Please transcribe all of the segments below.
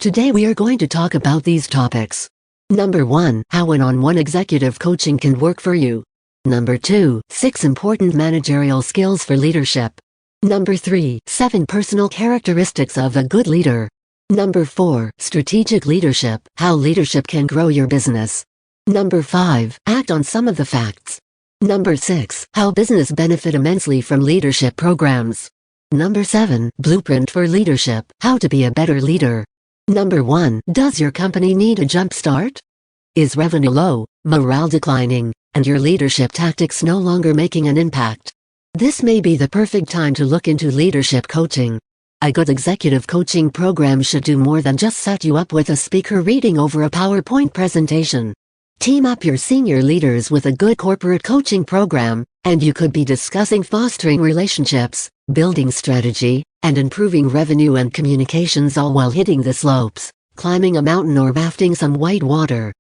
Today we are going to talk about these topics. Number 1, how one-on-one executive coaching can work for you. Number 2, 6 important managerial skills for leadership. Number 3, 7 personal characteristics of a good leader. Number 4, strategic leadership, how leadership can grow your business. Number 5, act on some of the facts. Number 6, how business benefit immensely from leadership programs. Number 7, blueprint for leadership, how to be a better leader. Number 1, does your company need a jump start? Is revenue low, morale declining, and your leadership tactics no longer making an impact? This may be the perfect time to look into leadership coaching. A good executive coaching program should do more than just set you up with a speaker reading over a PowerPoint presentation. Team up your senior leaders with a good corporate coaching program, and you could be discussing fostering relationships, building strategy, and improving revenue and communications, all while hitting the slopes, climbing a mountain, or rafting some white water.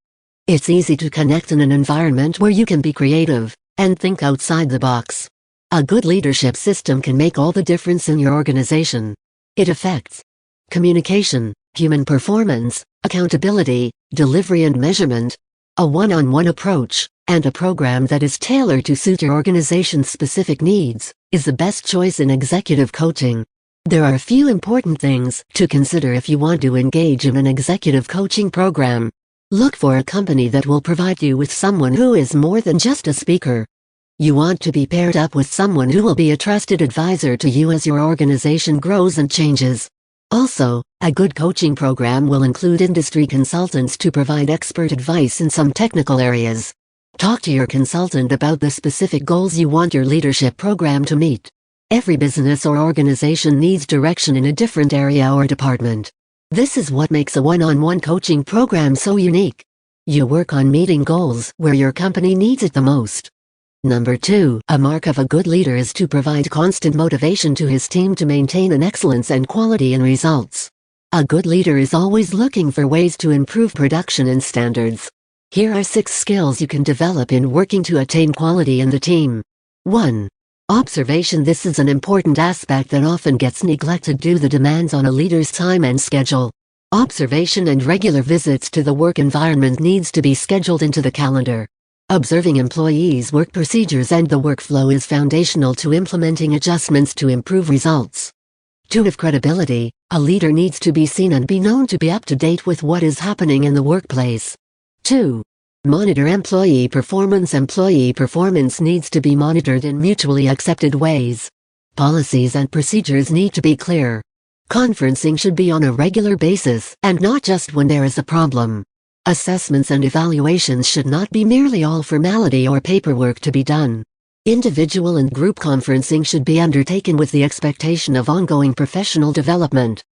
It's easy to connect in an environment where you can be creative and think outside the box. A good leadership system can make all the difference in your organization. It affects communication, human performance, accountability, delivery and measurement, a one-on-one approach, and a program that is tailored to suit your organization's specific needs is the best choice in executive coaching. There are a few important things to consider if you want to engage in an executive coaching program. Look for a company that will provide you with someone who is more than just a speaker. You want to be paired up with someone who will be a trusted advisor to you as your organization grows and changes. Also, a good coaching program will include industry consultants to provide expert advice in some technical areas. Talk to your consultant about the specific goals you want your leadership program to meet. Every business or organization needs direction in a different area or department. This is what makes a one-on-one coaching program so unique. You work on meeting goals where your company needs it the most. Number 2, a mark of a good leader is to provide constant motivation to his team to maintain an excellence and quality in results. A good leader is always looking for ways to improve production and standards. Here are 6 skills you can develop in working to attain quality in the team. 1. Observation. This is an important aspect that often gets neglected due to the demands on a leader's time and schedule. Observation and regular visits to the work environment needs to be scheduled into the calendar. Observing employees' work procedures and the workflow is foundational to implementing adjustments to improve results. 2. Of credibility, a leader needs to be seen and be known to be up to date with what is happening in the workplace. 2. Monitor employee performance. Employee performance needs to be monitored in mutually accepted ways. Policies and procedures need to be clear. Conferencing should be on a regular basis and not just when there is a problem. Assessments and evaluations should not be merely all formality or paperwork to be done. Individual and group conferencing should be undertaken with the expectation of ongoing professional development.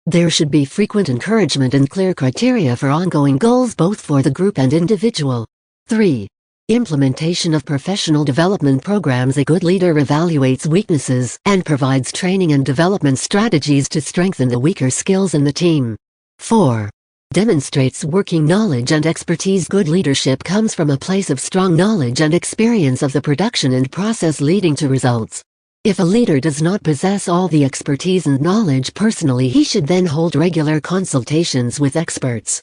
There should be frequent encouragement and clear criteria for ongoing goals both for the group and individual. 3. Implementation of professional development programs. A good leader evaluates weaknesses and provides training and development strategies to strengthen the weaker skills in the team. 4. Demonstrates working knowledge and expertise. Good leadership comes from a place of strong knowledge and experience of the production and process leading to results. If a leader does not possess all the expertise and knowledge personally, he should then hold regular consultations with experts.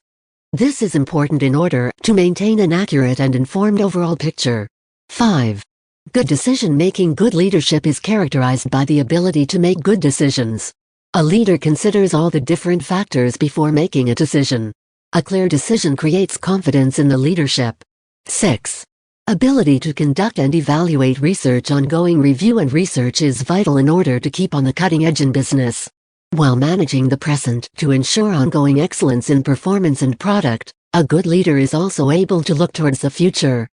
This is important in order to maintain an accurate and informed overall picture. 5. Good decision-making. Good leadership is characterized by the ability to make good decisions. A leader considers all the different factors before making a decision. A clear decision creates confidence in the leadership. 6. Ability to conduct and evaluate research. Ongoing review and research is vital in order to keep on the cutting edge in business. While managing the present to ensure ongoing excellence in performance and product, a good leader is also able to look towards the future.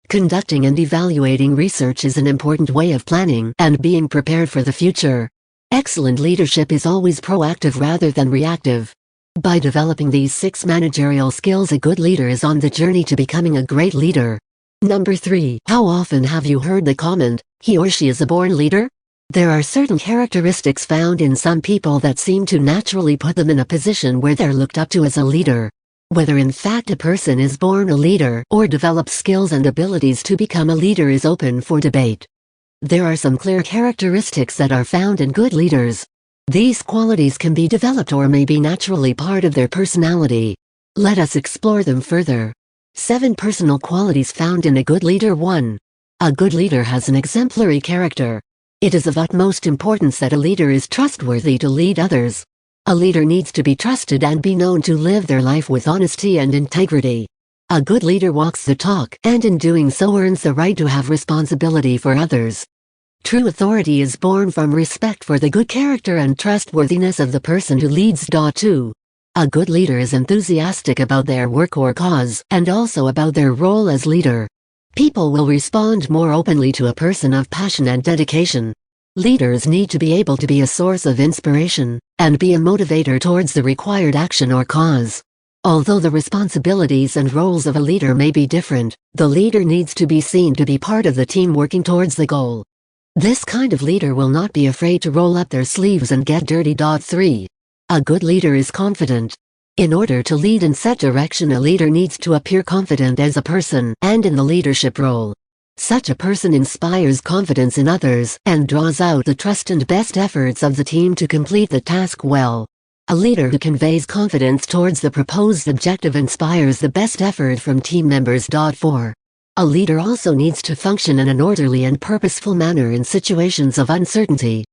Conducting and evaluating research is an important way of planning and being prepared for the future. Excellent leadership is always proactive rather than reactive. By developing these 6 managerial skills, a good leader is on the journey to becoming a great leader. Number 3. How often have you heard the comment, "He or she is a born leader"? There are certain characteristics found in some people that seem to naturally put them in a position where they're looked up to as a leader. Whether in fact a person is born a leader or develops skills and abilities to become a leader is open for debate. There are some clear characteristics that are found in good leaders. These qualities can be developed or may be naturally part of their personality. Let us explore them further. 7 personal qualities found in a good leader. 1. A good leader has an exemplary character. It is of utmost importance that a leader is trustworthy to lead others. A leader needs to be trusted and be known to live their life with honesty and integrity. A good leader walks the talk and in doing so earns the right to have responsibility for others. True authority is born from respect for the good character and trustworthiness of the person who leads. 2. A good leader is enthusiastic about their work or cause and also about their role as leader. People will respond more openly to a person of passion and dedication. Leaders need to be able to be a source of inspiration and be a motivator towards the required action or cause. Although the responsibilities and roles of a leader may be different, the leader needs to be seen to be part of the team working towards the goal. This kind of leader will not be afraid to roll up their sleeves and get dirty. 3. A good leader is confident. In order to lead and set direction, a leader needs to appear confident as a person and in the leadership role. Such a person inspires confidence in others and draws out the trust and best efforts of the team to complete the task well. A leader who conveys confidence towards the proposed objective inspires the best effort from team members. 4. A leader also needs to function in an orderly and purposeful manner in situations of uncertainty.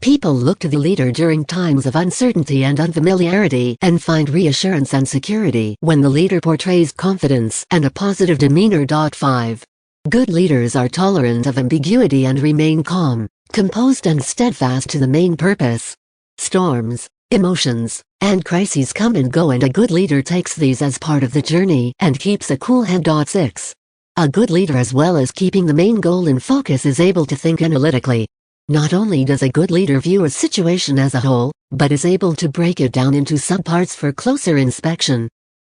People look to the leader during times of uncertainty and unfamiliarity and find reassurance and security when the leader portrays confidence and a positive demeanor. 5. Good leaders are tolerant of ambiguity and remain calm, composed and steadfast to the main purpose. Storms, emotions, and crises come and go, and a good leader takes these as part of the journey and keeps a cool head. 6. A good leader, as well as keeping the main goal in focus, is able to think analytically. Not only does a good leader view a situation as a whole, but is able to break it down into subparts for closer inspection.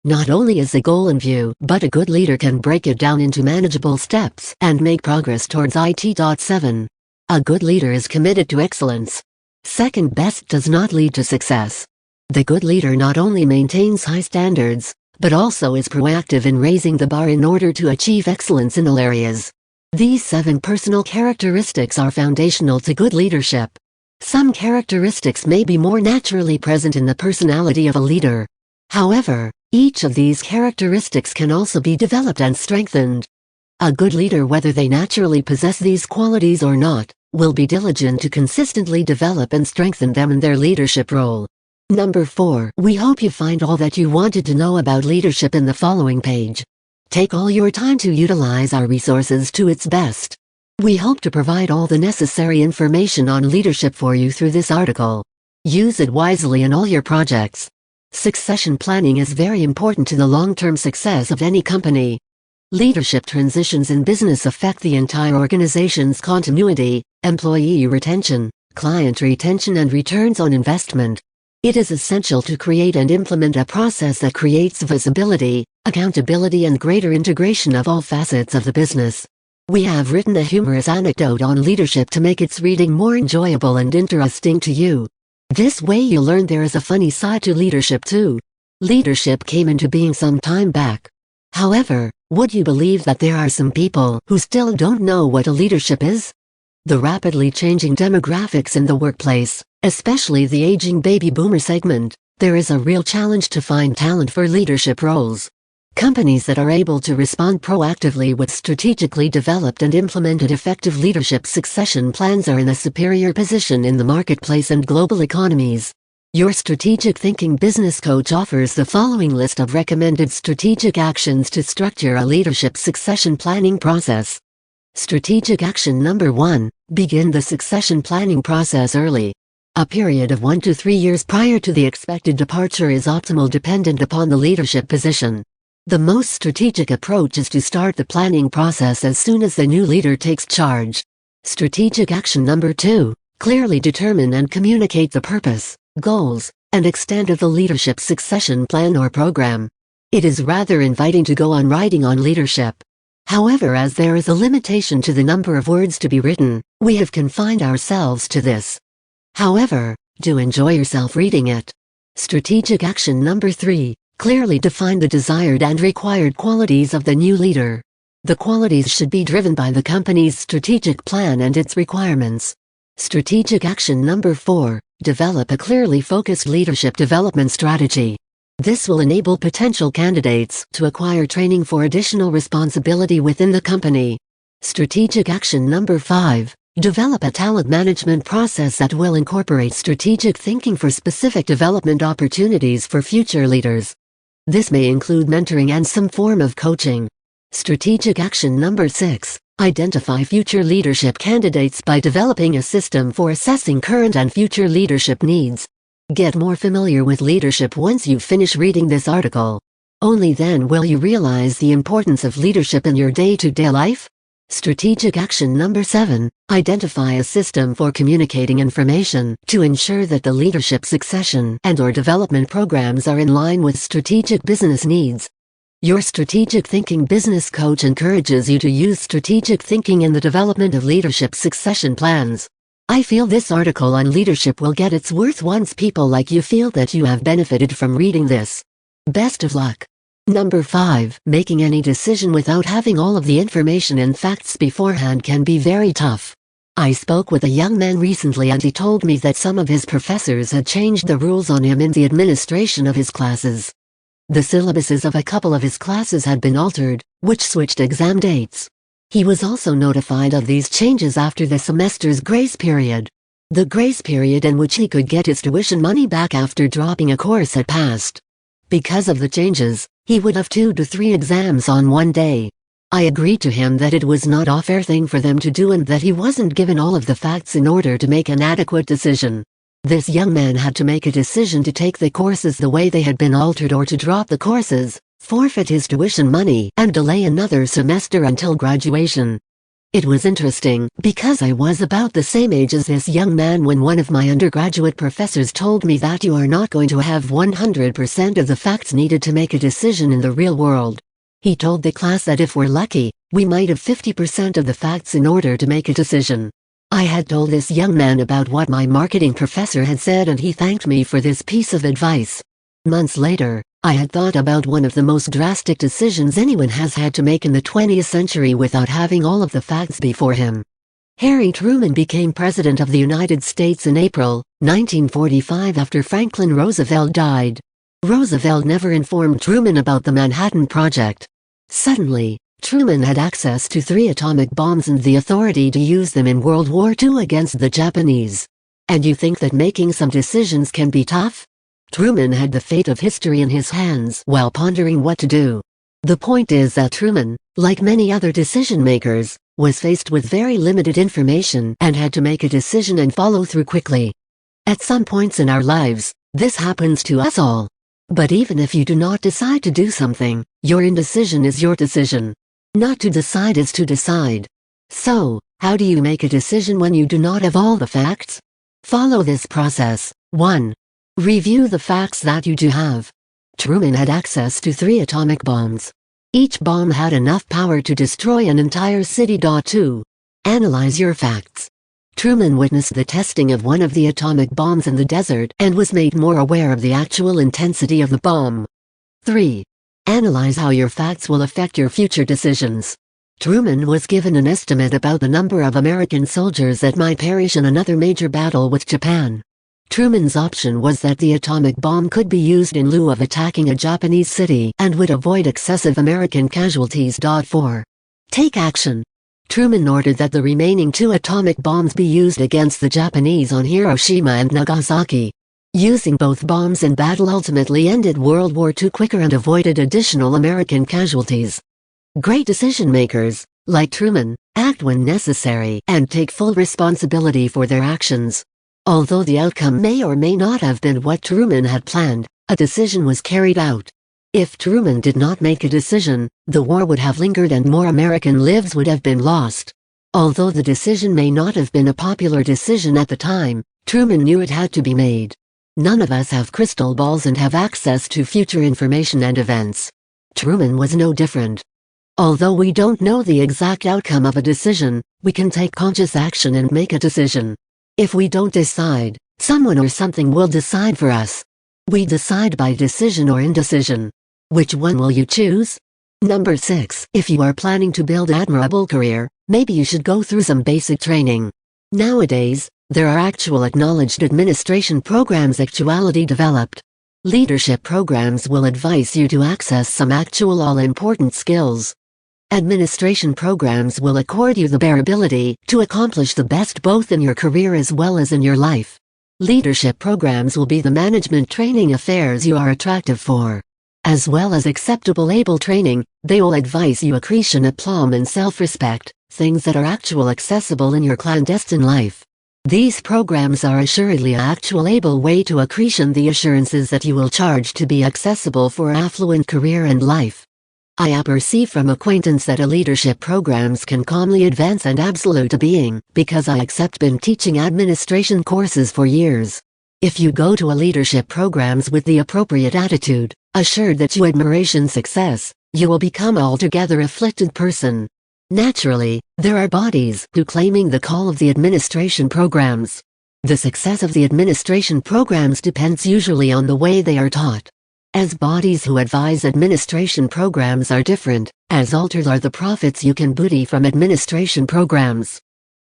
Not only is the goal in view, but a good leader can break it down into manageable steps and make progress towards it. 7. A good leader is committed to excellence. Second best does not lead to success. The good leader not only maintains high standards, but also is proactive in raising the bar in order to achieve excellence in all areas. These 7 personal characteristics are foundational to good leadership. Some characteristics may be more naturally present in the personality of a leader. However, each of these characteristics can also be developed and strengthened. A good leader, whether they naturally possess these qualities or not, will be diligent to consistently develop and strengthen them in their leadership role. Number 4. We hope you find all that you wanted to know about leadership in the following page. Take all your time to utilize our resources to its best. We hope to provide all the necessary information on leadership for you through this article. Use it wisely in all your projects. Succession planning is very important to the long-term success of any company. Leadership transitions in business affect the entire organization's continuity, employee retention, client retention, and returns on investment. It is essential to create and implement a process that creates visibility, accountability, and greater integration of all facets of the business. We have written a humorous anecdote on leadership to make its reading more enjoyable and interesting to you. This way you'll learn there is a funny side to leadership too. Leadership came into being some time back. However, would you believe that there are some people who still don't know what a leadership is? The rapidly changing demographics in the workplace, especially the aging baby boomer segment, there is a real challenge to find talent for leadership roles. Companies that are able to respond proactively with strategically developed and implemented effective leadership succession plans are in a superior position in the marketplace and global economies. Your Strategic Thinking Business Coach offers the following list of recommended strategic actions to structure a leadership succession planning process. Strategic action number 1, begin the succession planning process early. A period of 1 to 3 years prior to the expected departure is optimal, dependent upon the leadership position. The most strategic approach is to start the planning process as soon as the new leader takes charge. Strategic action number 2, clearly determine and communicate the purpose, goals, and extent of the leadership succession plan or program. It is rather inviting to go on writing on leadership. However, as there is a limitation to the number of words to be written, we have confined ourselves to this. However, do enjoy yourself reading it. Strategic action number 3, clearly define the desired and required qualities of the new leader. The qualities should be driven by the company's strategic plan and its requirements. Strategic action number 4, develop a clearly focused leadership development strategy. This will enable potential candidates to acquire training for additional responsibility within the company. Strategic action number 5, develop a talent management process that will incorporate strategic thinking for specific development opportunities for future leaders. This may include mentoring and some form of coaching. Strategic action number 6, identify future leadership candidates by developing a system for assessing current and future leadership needs. Get more familiar with leadership once you finish reading this article. Only then will you realize the importance of leadership in your day-to-day life. Strategic action number 7, identify a system for communicating information to ensure that the leadership succession and/or development programs are in line with strategic business needs. Your strategic thinking business coach encourages you to use strategic thinking in the development of leadership succession plans. I feel this article on leadership will get its worth once people like you feel that you have benefited from reading this. Best of luck. Number 5, making any decision without having all of the information and facts beforehand can be very tough. I spoke with a young man recently and he told me that some of his professors had changed the rules on him in the administration of his classes. The syllabuses of a couple of his classes had been altered, which switched exam dates. He was also notified of these changes after the semester's grace period. The grace period in which he could get his tuition money back after dropping a course had passed. Because of the changes, he would have 2 to 3 exams on one day. I agreed to him that it was not a fair thing for them to do and that he wasn't given all of the facts in order to make an adequate decision. This young man had to make a decision to take the courses the way they had been altered or to drop the courses, forfeit his tuition money, and delay another semester until graduation. It was interesting, because I was about the same age as this young man when one of my undergraduate professors told me that you are not going to have 100% of the facts needed to make a decision in the real world. He told the class that if we're lucky, we might have 50% of the facts in order to make a decision. I had told this young man about what my marketing professor had said and he thanked me for this piece of advice. Months later, I had thought about one of the most drastic decisions anyone has had to make in the 20th century without having all of the facts before him. Harry Truman became President of the United States in April 1945 after Franklin Roosevelt died. Roosevelt never informed Truman about the Manhattan Project. Suddenly, Truman had access to 3 atomic bombs and the authority to use them in World War II against the Japanese. And you think that making some decisions can be tough? Truman had the fate of history in his hands while pondering what to do. The point is that Truman, like many other decision-makers, was faced with very limited information and had to make a decision and follow through quickly. At some points in our lives, this happens to us all. But even if you do not decide to do something, your indecision is your decision. Not to decide is to decide. So, how do you make a decision when you do not have all the facts? Follow this process. 1. Review the facts that you do have. Truman had access to 3 atomic bombs. Each bomb had enough power to destroy an entire city. 2. Analyze your facts. Truman witnessed the testing of one of the atomic bombs in the desert and was made more aware of the actual intensity of the bomb. 3. Analyze how your facts will affect your future decisions. Truman was given an estimate about the number of American soldiers that might perish in another major battle with Japan. Truman's option was that the atomic bomb could be used in lieu of attacking a Japanese city and would avoid excessive American casualties. 4. Take action. Truman ordered that the remaining 2 atomic bombs be used against the Japanese on Hiroshima and Nagasaki. Using both bombs in battle ultimately ended World War II quicker and avoided additional American casualties. Great decision-makers, like Truman, act when necessary and take full responsibility for their actions. Although the outcome may or may not have been what Truman had planned, a decision was carried out. If Truman did not make a decision, the war would have lingered and more American lives would have been lost. Although the decision may not have been a popular decision at the time, Truman knew it had to be made. None of us have crystal balls and have access to future information and events. Truman was no different. Although we don't know the exact outcome of a decision, we can take conscious action and make a decision. If we don't decide, someone or something will decide for us. We decide by decision or indecision. Which one will you choose? Number 6. If you are planning to build an admirable career, maybe you should go through some basic training. Nowadays, There are actual acknowledged administration programs actually developed. Leadership programs will advise you to access some actual all-important skills. Administration programs will accord you the bare ability to accomplish the best both in your career as well as in your life. Leadership programs will be the management training affairs you are attractive for. As well as acceptable able training, they will advise you accretion aplomb and self-respect, things that are actual accessible in your clandestine life. These programs are assuredly a actual able way to accretion the assurances that you will charge to be accessible for affluent career and life. I perceive from acquaintance that a leadership programs can calmly advance and absolute a being, because I accept been teaching administration courses for years. If you go to a leadership programs with the appropriate attitude, assured that you admiration success, you will become altogether afflicted person. Naturally, there are bodies who claiming the call of the administration programs. The success of the administration programs depends usually on the way they are taught. As bodies who advise administration programs are different, as altered are the profits you can booty from administration programs.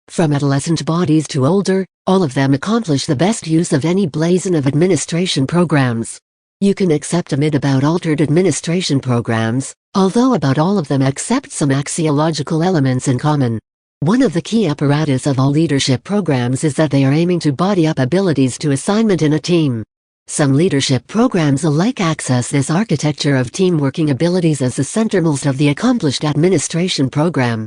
From adolescent bodies to older, all of them accomplish the best use of any blazon of administration programs. You can accept amid about altered administration programs, although about all of them accept some axiological elements in common. One of the key apparatus of all leadership programs is that they are aiming to body up abilities to assignment in a team. Some leadership programs alike access this architecture of team working abilities as the centermost of the accomplished administration program.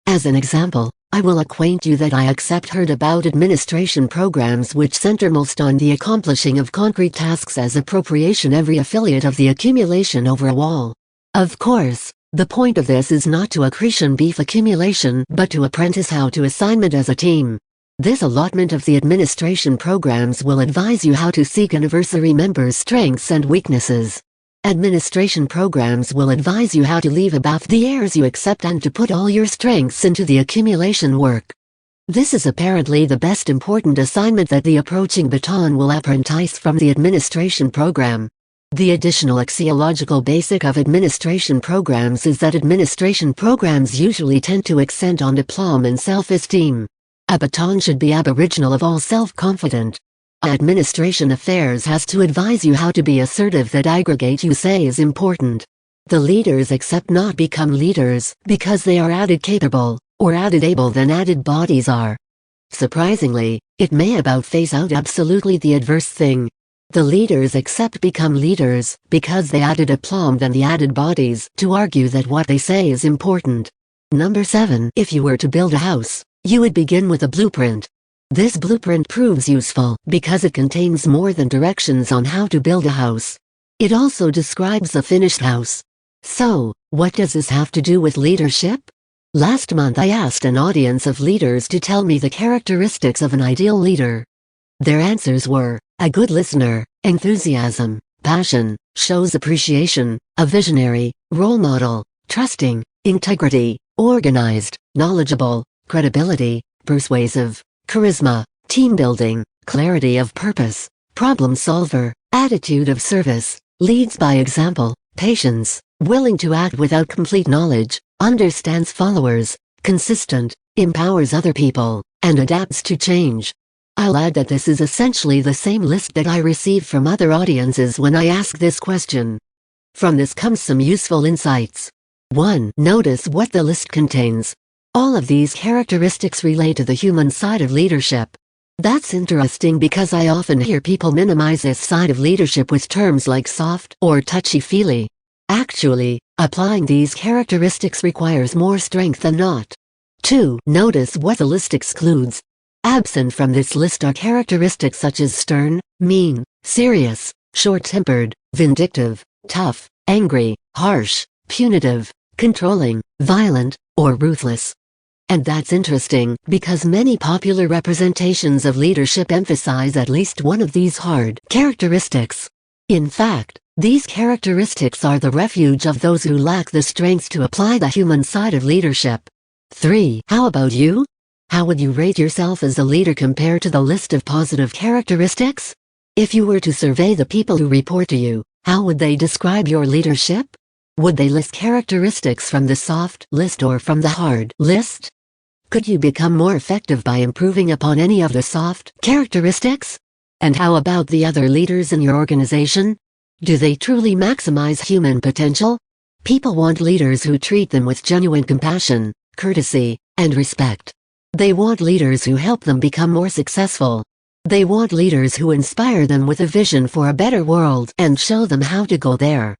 As an example, I will acquaint you that I accept heard about administration programs which center most on the accomplishing of concrete tasks as appropriation every affiliate of the accumulation over a wall. Of course, the point of this is not to accretion beef accumulation but to apprentice how to assignment as a team. This allotment of the administration programs will advise you how to seek anniversary members' strengths and weaknesses. Administration programs will advise you how to leave above the heirs you accept and to put all your strengths into the accumulation work. This is apparently the best important assignment that the approaching baton will apprentice from the administration program. The additional axiological basic of administration programs is that administration programs usually tend to accent on aplomb and self-esteem. A baton should be aboriginal of all self-confident. Administration affairs has to advise you how to be assertive that aggregate you say is important. The leaders accept not become leaders because they are added capable, or added able than added bodies are. Surprisingly, it may about face out absolutely the adverse thing. The leaders accept become leaders because they added aplomb than the added bodies to argue that what they say is important. Number 7. If you were to build a house, you would begin with a blueprint. This blueprint proves useful because it contains more than directions on how to build a house. It also describes a finished house. So, what does this have to do with leadership? Last month I asked an audience of leaders to tell me the characteristics of an ideal leader. Their answers were, a good listener, enthusiasm, passion, shows appreciation, a visionary, role model, trusting, integrity, organized, knowledgeable, credibility, persuasive, charisma, team building, clarity of purpose, problem solver, attitude of service, leads by example, patience, willing to act without complete knowledge, understands followers, consistent, empowers other people, and adapts to change. I'll add that this is essentially the same list that I receive from other audiences when I ask this question. From this comes some useful insights. 1. Notice what the list contains. All of these characteristics relate to the human side of leadership. That's interesting because I often hear people minimize this side of leadership with terms like soft or touchy-feely. Actually, applying these characteristics requires more strength than not. 2. Notice what the list excludes. Absent from this list are characteristics such as stern, mean, serious, short-tempered, vindictive, tough, angry, harsh, punitive, controlling, violent, or ruthless. And that's interesting, because many popular representations of leadership emphasize at least one of these hard characteristics. In fact, these characteristics are the refuge of those who lack the strength to apply the human side of leadership. 3. How about you? How would you rate yourself as a leader compared to the list of positive characteristics? If you were to survey the people who report to you, how would they describe your leadership? Would they list characteristics from the soft list or from the hard list? Could you become more effective by improving upon any of the soft characteristics? And how about the other leaders in your organization? Do they truly maximize human potential? People want leaders who treat them with genuine compassion, courtesy, and respect. They want leaders who help them become more successful. They want leaders who inspire them with a vision for a better world and show them how to go there.